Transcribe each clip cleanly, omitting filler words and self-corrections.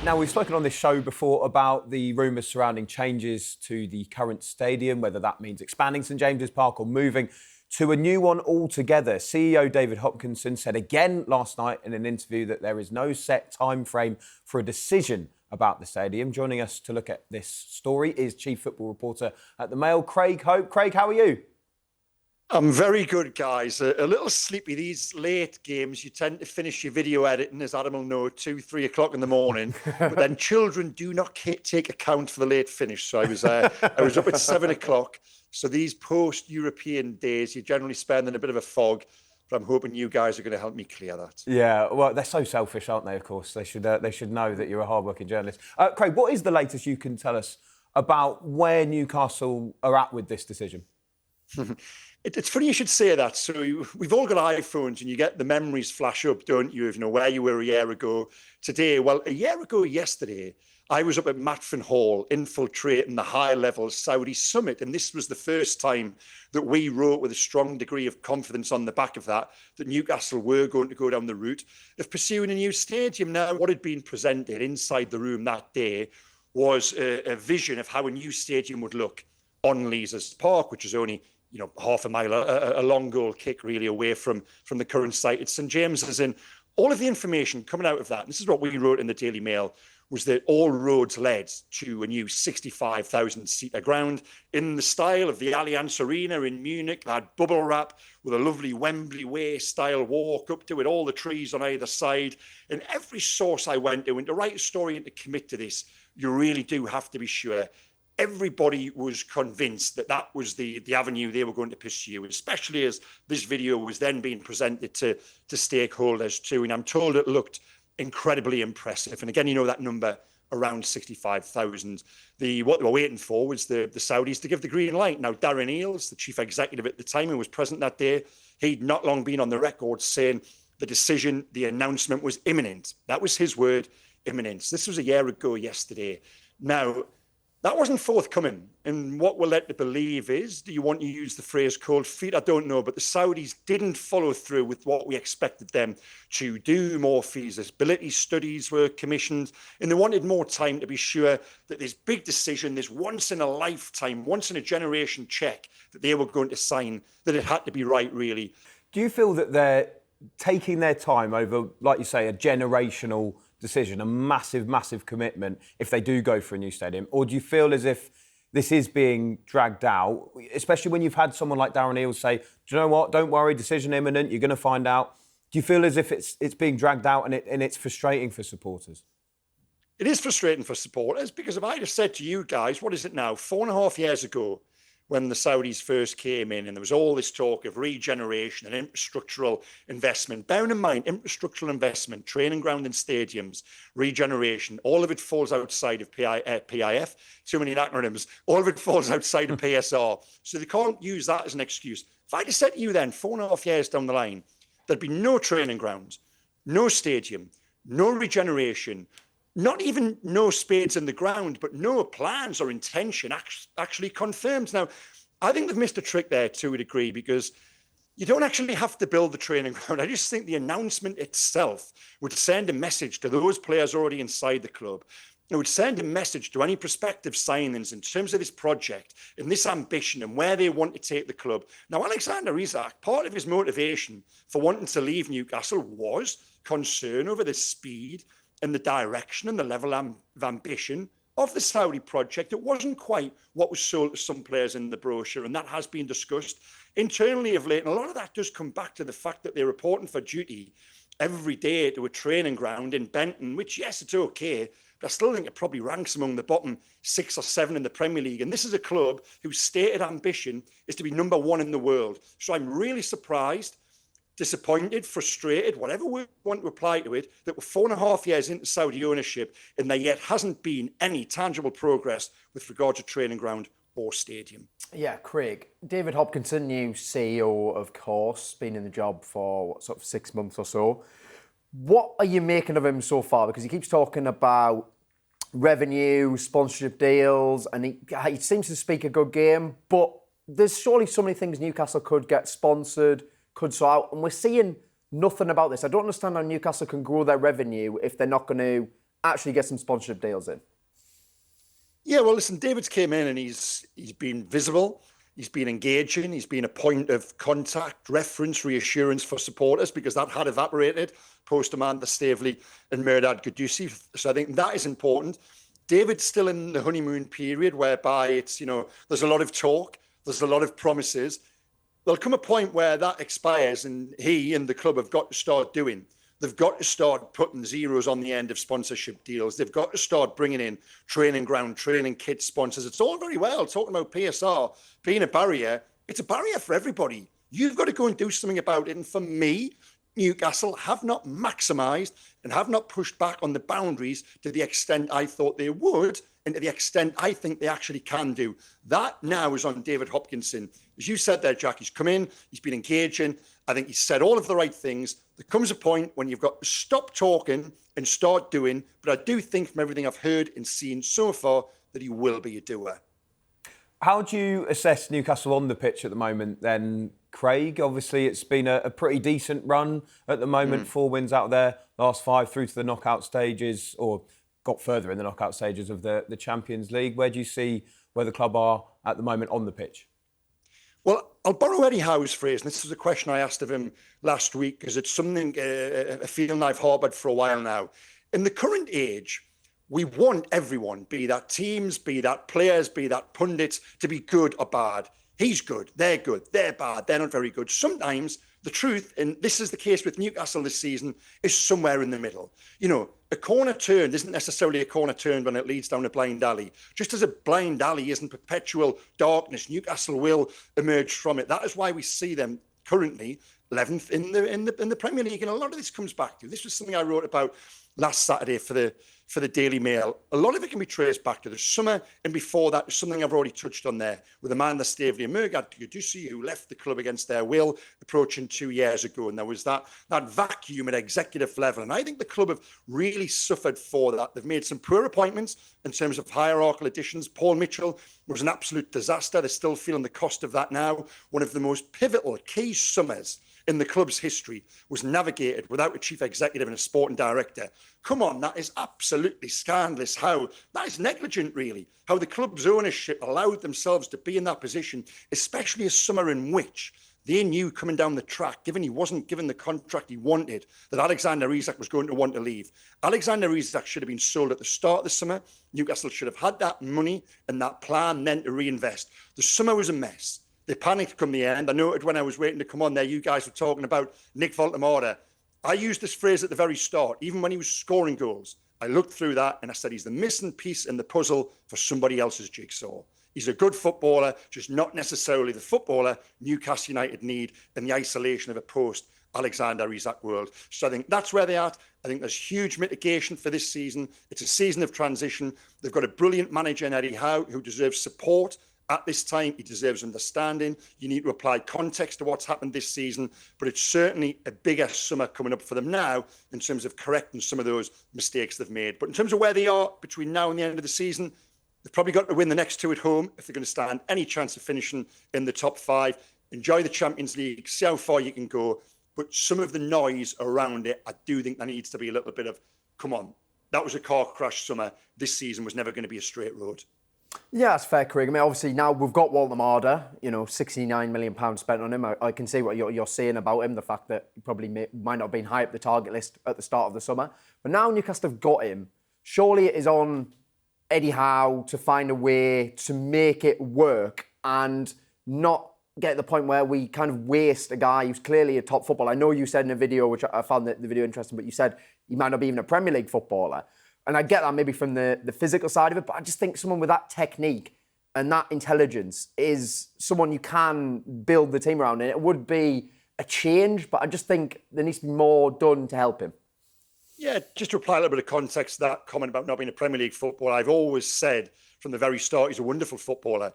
Now, we've spoken on this show before about the rumours surrounding changes to the current stadium, whether that means expanding St James's Park or moving to a new one altogether. CEO David Hopkinson said again last night in an interview that there is no set time frame for a decision about the stadium. Joining us to look at this story is Chief Football Reporter at The Mail, Craig Hope. Craig, how are you? I'm very good, guys. A little sleepy. These late games, you tend to finish your video editing, as Adam will know, 2, 3 o'clock in the morning. But then children do not take account for the late finish. So I was up at 7 o'clock. So these post-European days, you generally spend in a bit of a fog. But I'm hoping you guys are going to help me clear that. Yeah, well, they're so selfish, aren't they, of course? They should know that you're a hard-working journalist. Craig, what is the latest you can tell us about where Newcastle are at with this decision? It's funny you should say that. So we've all got iPhones and you get the memories flash up, don't you, of where you were a year ago today. Well, a year ago yesterday, I was up at Matfin Hall infiltrating the high-level Saudi summit. And this was the first time that we wrote with a strong degree of confidence on the back of that Newcastle were going to go down the route of pursuing a new stadium. Now, what had been presented inside the room that day was a vision of how a new stadium would look on Leazes Park, which is only half a mile, a long goal kick really away from the current site at St James's. And all of the information coming out of that, and this is what we wrote in the Daily Mail, was that all roads led to a new 65,000-seater ground in the style of the Allianz Arena in Munich. They had bubble wrap with a lovely Wembley Way-style walk up to it, all the trees on either side. And every source I went to, and to write a story and to commit to this, you really do have to be sure. Everybody was convinced that that was the avenue they were going to pursue, especially as this video was then being presented to stakeholders too. And I'm told it looked incredibly impressive. And again, that number around 65,000. What they were waiting for was the Saudis to give the green light. Now, Darren Eales, the chief executive at the time who was present that day, he'd not long been on the record saying the decision, the announcement was imminent. That was his word, imminent. This was a year ago yesterday. Now, that wasn't forthcoming. And what we're led to believe is, do you want to use the phrase cold feet? I don't know. But the Saudis didn't follow through with what we expected them to do. More feasibility studies were commissioned. And they wanted more time to be sure that this big decision, this once in a lifetime, once in a generation check that they were going to sign, that it had to be right, really. Do you feel that they're taking their time over, like you say, a generational decision, a massive, massive commitment if they do go for a new stadium? Or do you feel as if this is being dragged out, especially when you've had someone like Darren Eales say, do you know what, don't worry, decision imminent, you're going to find out. Do you feel as if it's being dragged out and it's frustrating for supporters? It is frustrating for supporters because if I just said to you guys, what is it now, 4.5 years ago, when the Saudis first came in and there was all this talk of regeneration and infrastructural investment. Bearing in mind, infrastructural investment, training ground and stadiums, regeneration, all of it falls outside of PIF, too many acronyms, all of it falls outside of PSR. So they can't use that as an excuse. If I just said to you then, 4.5 years down the line, there'd be no training grounds, no stadium, no regeneration, not even no spades in the ground, but no plans or intention actually confirmed. Now, I think they've missed a trick there to a degree because you don't actually have to build the training ground. I just think the announcement itself would send a message to those players already inside the club. It would send a message to any prospective signings in terms of this project and this ambition and where they want to take the club. Now, Alexander Isak, part of his motivation for wanting to leave Newcastle was concern over the speed and the direction and the level of ambition of the Saudi project. It wasn't quite what was sold to some players in the brochure, and that has been discussed internally of late. And a lot of that does come back to the fact that they're reporting for duty every day to a training ground in Benton, which, yes, it's okay, but I still think it probably ranks among the bottom 6 or 7 in the Premier League. And this is a club whose stated ambition is to be number 1 in the world. So I'm really surprised, disappointed, frustrated, whatever we want to apply to it, that we're 4.5 years into Saudi ownership and there yet hasn't been any tangible progress with regard to training ground or stadium. Yeah, Craig, David Hopkinson, new CEO, of course, been in the job for sort of 6 months or so. What are you making of him so far? Because he keeps talking about revenue, sponsorship deals, and he seems to speak a good game, but there's surely so many things Newcastle could get sponsored, could sort out, and we're seeing nothing about this. I don't understand how Newcastle can grow their revenue if they're not going to actually get some sponsorship deals in? Yeah, well, listen, David's came in and he's been visible. He's been engaging. He's been a point of contact, reference, reassurance for supporters, because that had evaporated post Amanda Staveley and Mehrdad Guddusi. So I think that is important. David's still in the honeymoon period whereby it's, there's a lot of talk, there's a lot of promises. There'll come a point where that expires and he and the club have got to start doing. They've got to start putting zeros on the end of sponsorship deals. They've got to start bringing in training ground, training kit sponsors. It's all very well talking about PSR being a barrier. It's a barrier for everybody. You've got to go and do something about it. And for me, Newcastle have not maximised and have not pushed back on the boundaries to the extent I thought they would and to the extent I think they actually can do. That now is on David Hopkinson. As you said there, Jack, he's come in, he's been engaging. I think he's said all of the right things. There comes a point when you've got to stop talking and start doing. But I do think from everything I've heard and seen so far that he will be a doer. How do you assess Newcastle on the pitch at the moment then, Craig? Obviously, it's been a pretty decent run at the moment. 4 wins out there, last 5 through to the knockout stages, or got further in the knockout stages of the Champions League. Where do you see where the club are at the moment on the pitch? Well, I'll borrow Eddie Howe's phrase, and this is a question I asked of him last week, because it's something, a feeling I've harboured for a while now. In the current age, we want everyone, be that teams, be that players, be that pundits, to be good or bad. He's good, they're bad, they're not very good. Sometimes the truth, and this is the case with Newcastle this season, is somewhere in the middle. A corner turned isn't necessarily a corner turned when it leads down a blind alley. Just as a blind alley isn't perpetual darkness, Newcastle will emerge from it. That is why we see them currently 11th in the Premier League, and a lot of this comes back to. This was something I wrote about last Saturday for the Daily Mail. A lot of it can be traced back to the summer, and before that, something I've already touched on there, with Amanda Staveley and Mehrdad Guddusi, who left the club against their will, approaching 2 years ago, and there was that vacuum at executive level, and I think the club have really suffered for that. They've made some poor appointments in terms of hierarchical additions. Paul Mitchell was an absolute disaster. They're still feeling the cost of that now. One of the most pivotal key summers in the club's history was navigated without a chief executive and a sporting director. Come on, that is absolutely scandalous. That is negligent, really. How the club's ownership allowed themselves to be in that position, especially a summer in which they knew coming down the track, given he wasn't given the contract he wanted, that Alexander Isak was going to want to leave. Alexander Isak should have been sold at the start of the summer. Newcastle should have had that money and that plan then to reinvest. The summer was a mess. They panicked come the end. I noted when I was waiting to come on there, you guys were talking about Nick Voltemade. I used this phrase at the very start, even when he was scoring goals. I looked through that and I said, he's the missing piece in the puzzle for somebody else's jigsaw. He's a good footballer, just not necessarily the footballer Newcastle United need in the isolation of a post-Alexander Isak world. So I think that's where they're at. I think there's huge mitigation for this season. It's a season of transition. They've got a brilliant manager in Eddie Howe who deserves support. At this time, he deserves understanding. You need to apply context to what's happened this season, but it's certainly a bigger summer coming up for them now in terms of correcting some of those mistakes they've made. But in terms of where they are between now and the end of the season, they've probably got to win the next 2 at home if they're going to stand any chance of finishing in the top 5. Enjoy the Champions League, see how far you can go. But some of the noise around it, I do think there needs to be a little bit of, come on, that was a car crash summer. This season was never going to be a straight road. Yeah, that's fair, Craig. I mean, obviously now we've got Voltemade, £69 million spent on him. I can see what you're saying about him, the fact that he probably might not have been high up the target list at the start of the summer. But now Newcastle have got him. Surely it is on Eddie Howe to find a way to make it work and not get to the point where we kind of waste a guy who's clearly a top footballer. I know you said in a video, which I found the video interesting, but you said he might not be even a Premier League footballer. And I get that maybe from the physical side of it, but I just think someone with that technique and that intelligence is someone you can build the team around. And it would be a change, but I just think there needs to be more done to help him. Yeah, just to apply a little bit of context to that comment about not being a Premier League footballer, I've always said from the very start, he's a wonderful footballer.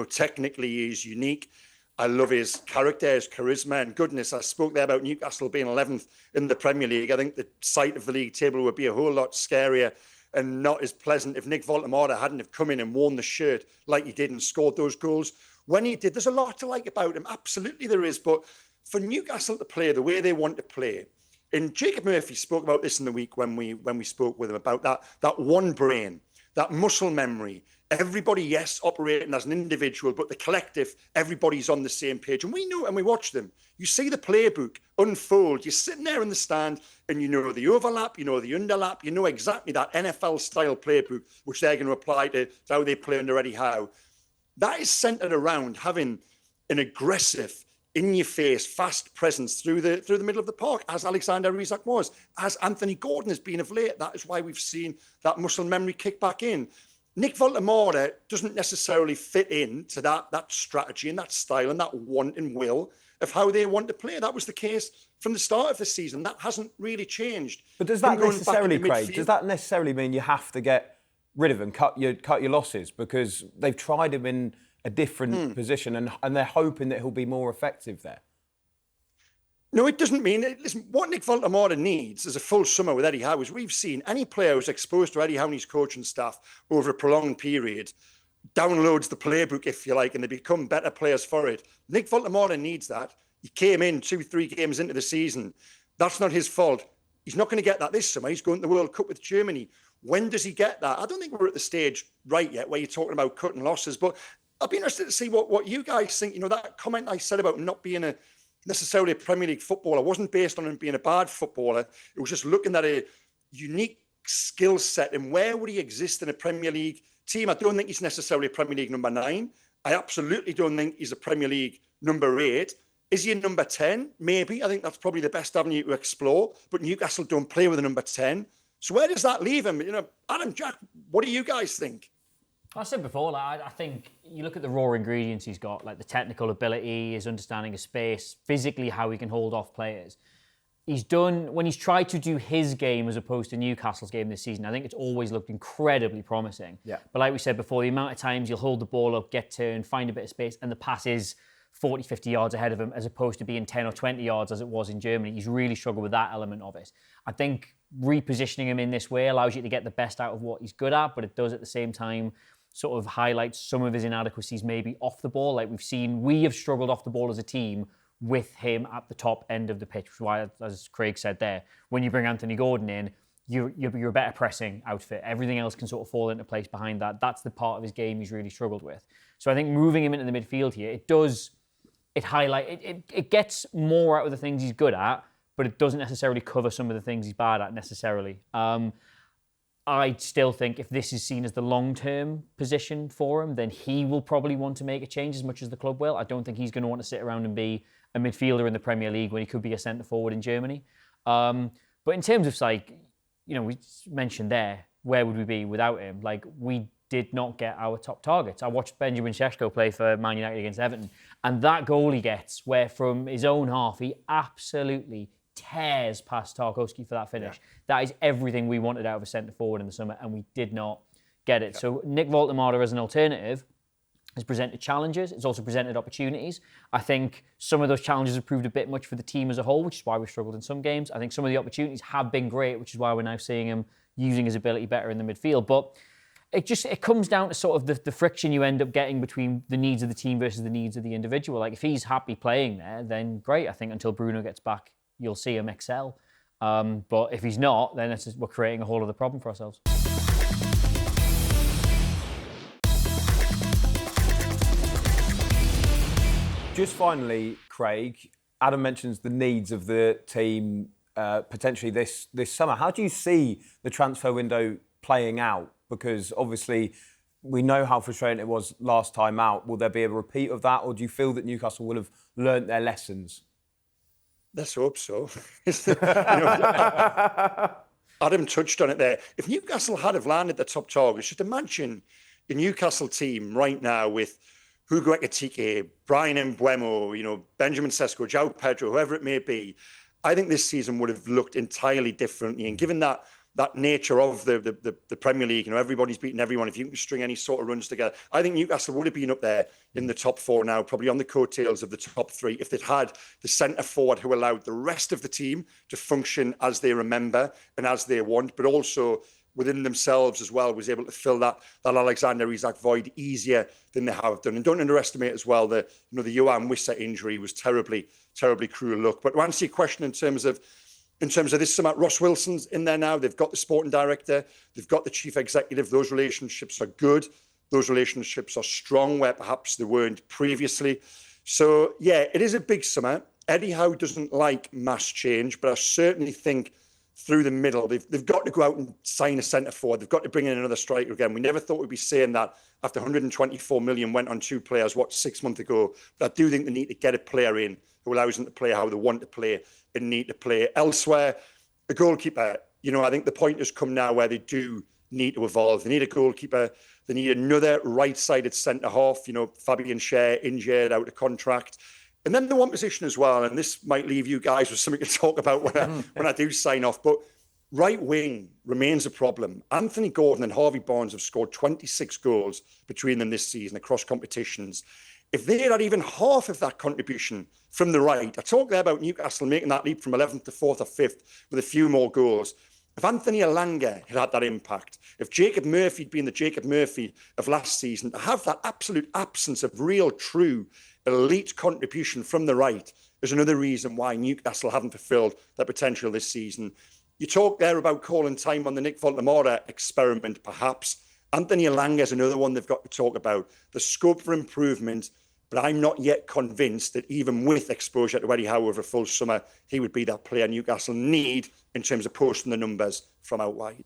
Technically he's unique. I love his character, his charisma, and goodness, I spoke there about Newcastle being 11th in the Premier League. I think the sight of the league table would be a whole lot scarier and not as pleasant if Nick Voltemade hadn't have come in and worn the shirt like he did and scored those goals. When he did, there's a lot to like about him. Absolutely there is. But for Newcastle to play the way they want to play, And Jacob Murphy spoke about this in the week when we spoke with him about that one brain, that muscle memory. Everybody, yes, operating as an individual, but the collective, everybody's on the same page. And we know, and we watch them. You see the playbook unfold. You're sitting there in the stand and you know the overlap, you know the underlap, you know exactly that NFL-style playbook, which they're going to apply to how they play under Eddie Howe. That is centered around having an aggressive, in-your-face, fast presence through the middle of the park, as Alexander Isak was, as Anthony Gordon has been of late. That is why we've seen that muscle memory kick back in. Nick Voltemora doesn't necessarily fit into that strategy and that style and that want and will of how they want to play. That was the case from the start of the season. That hasn't really changed. But does that necessarily, Craig, does that necessarily mean you have to get rid of him, cut your losses? Because they've tried him in a different position and they're hoping that he'll be more effective there. No, it doesn't mean it. Listen, what Nick Voltemora needs is a full summer with Eddie Howe. As we've seen, any player who's exposed to Eddie Howe and his coaching staff over a prolonged period downloads the playbook, if you like, and they become better players for it. Nick Voltemora needs that. He came in 2-3 games into the season. That's not his fault. He's not going to get that this summer. He's going to the World Cup with Germany. When does he get that? I don't think we're at the stage right yet where you're talking about cutting losses, but I'd be interested to see what you guys think. You know, that comment I said about not being necessarily a Premier League footballer wasn't based on him being a bad footballer. It was just looking at a unique skill set and where would he exist in a Premier League team. I don't think he's necessarily a Premier League number 9. I absolutely don't think he's a Premier League number 8. Is he a number 10? Maybe. I think that's probably the best avenue to explore. But Newcastle don't play with a number 10. So where does that leave him? You know, Adam, Jack, what do you guys think? I said before, I think you look at the raw ingredients he's got, like the technical ability, his understanding of space, physically how he can hold off players. He's done, when he's tried to do his game as opposed to Newcastle's game this season, I think it's always looked incredibly promising. Yeah. But like we said before, the amount of times you'll hold the ball up, get turned, find a bit of space, and the pass is 40, 50 yards ahead of him as opposed to being 10 or 20 yards as it was in Germany. He's really struggled with that element of it. I think repositioning him in this way allows you to get the best out of what he's good at, but it does at the same time sort of highlights some of his inadequacies maybe off the ball. Like we've seen, we have struggled off the ball as a team with him at the top end of the pitch, which is why, as Craig said there, when you bring Anthony Gordon in, you're a better pressing outfit. Everything else can sort of fall into place behind that. That's the part of his game he's really struggled with. So I think moving him into the midfield here, it gets more out of the things he's good at, but it doesn't necessarily cover some of the things he's bad at necessarily. I still think if this is seen as the long-term position for him, then he will probably want to make a change as much as the club will. I don't think he's going to want to sit around and be a midfielder in the Premier League when he could be a centre-forward in Germany. But in terms of, like, you know, we mentioned there, where would we be without him? Like, we did not get our top targets. I watched Benjamin Šeško play for Man United against Everton, and that goal he gets, where from his own half, he absolutely tears past Tarkowski for that finish. Yeah. That is everything we wanted out of a centre-forward in the summer, and we did not get it. Yeah. So Nick Voltemora as an alternative has presented challenges. It's also presented opportunities. I think some of those challenges have proved a bit much for the team as a whole, which is why we've struggled in some games. I think some of the opportunities have been great, which is why we're now seeing him using his ability better in the midfield. But it comes down to sort of the friction you end up getting between the needs of the team versus the needs of the individual. Like, if he's happy playing there, then great. I think until Bruno gets back, you'll see him excel. But if he's not, then we're creating a whole other problem for ourselves. Just finally, Craig, Adam mentions the needs of the team potentially this summer. How do you see the transfer window playing out? Because obviously we know how frustrating it was last time out. Will there be a repeat of that, or do you feel that Newcastle will have learnt their lessons? Let's hope so. Adam touched on it there. If Newcastle had have landed the top targets, just imagine the Newcastle team right now with Hugo Ekitike, Brian Mbeumo, Benjamin Sesko, João Pedro, whoever it may be. I think this season would have looked entirely differently. And given that nature of the Premier League, everybody's beating everyone. If you can string any sort of runs together, I think Newcastle would have been up there in the top 4 now, probably on the coattails of the top 3, if they'd had the centre forward who allowed the rest of the team to function as they remember and as they want, but also within themselves as well, was able to fill that Alexander Isak void easier than they have done. And don't underestimate as well the Johan Wissa injury was terribly, terribly cruel luck. But to answer your question in terms of in terms of this summer. Ross Wilson's in there now. They've got the sporting director. They've got the chief executive. Those relationships are good. Those relationships are strong where perhaps they weren't previously. So, yeah, it is a big summer. Eddie Howe doesn't like mass change, but I certainly think through the middle, they've got to go out and sign a centre forward. They've got to bring in another striker again. We never thought we'd be saying that after 124 million went on 2 players, 6 months ago. But I do think they need to get a player in who allows them to play how they want to play and need to play. Elsewhere, a goalkeeper, I think the point has come now where they do need to evolve. They need a goalkeeper. They need another right-sided centre-half. Fabian Schär injured, out of contract. And then the one position as well, and this might leave you guys with something to talk about when I do sign off, but right wing remains a problem. Anthony Gordon and Harvey Barnes have scored 26 goals between them this season across competitions. If they had even half of that contribution from the right, I talked there about Newcastle making that leap from 11th to 4th or 5th with a few more goals. If Anthony Elanga had that impact, if Jacob Murphy had been the Jacob Murphy of last season, to have that absolute absence of real, true, elite contribution from the right is another reason why Newcastle haven't fulfilled their potential this season. You talk there about calling time on the Nick Voltemora experiment, perhaps. Anthony Elanga is another one they've got to talk about. The scope for improvement, but I'm not yet convinced that even with exposure to Eddie Howe over a full summer, he would be that player Newcastle need in terms of posting the numbers from out wide.